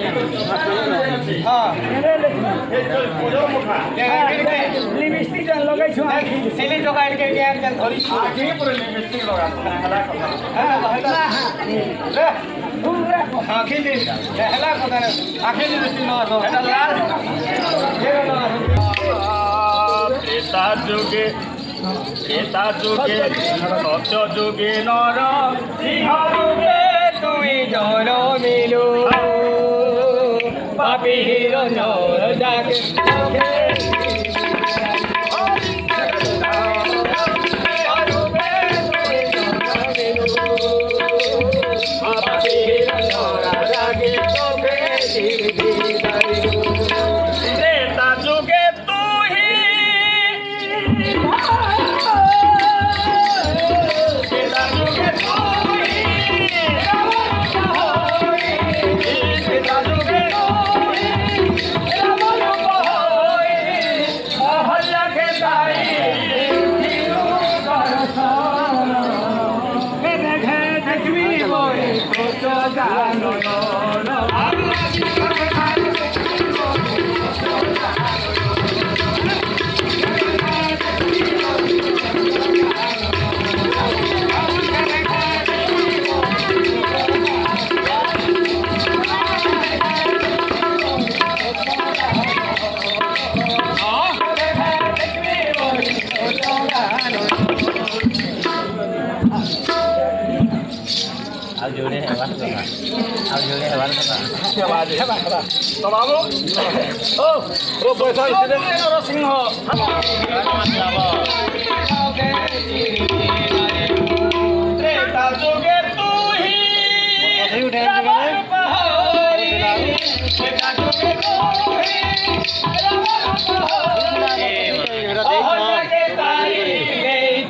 हाँ लिपस्टिक जन लगाई छु सिली जोगाड़ के एक जन धरी आगे पूरे लिपस्टिक लगा आखिर दिन हेला कथा आखिर दिन लिपस्टिक लगा এটা লাল त्रेता जुगे सत्य जुगे नर सिंह যুগে তুই জন মিলু পাপি হিরণ জাগে त्रेता जुगे तू ही त्रेता जुगे तू ही त्रेता जुगे तू ही अहल्या के ताई हिरू दर्शन हे देखे देखबी मोरे तो जानो Ao dulu deh hewan tuh pak. Ao dulu deh hewan tuh pak. hebat babu oh profesor itu orang singo Treta जुगे तू ही त्रेता जुगे तू ही अहल्या के ताई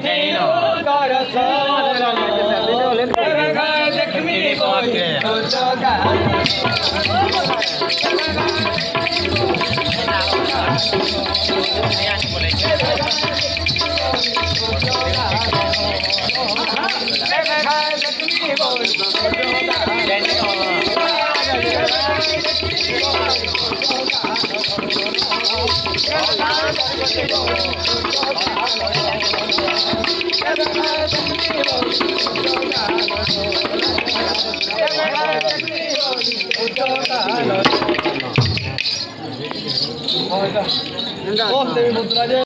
हिरू दर्शन देखबी मोरे तो जानो Oh,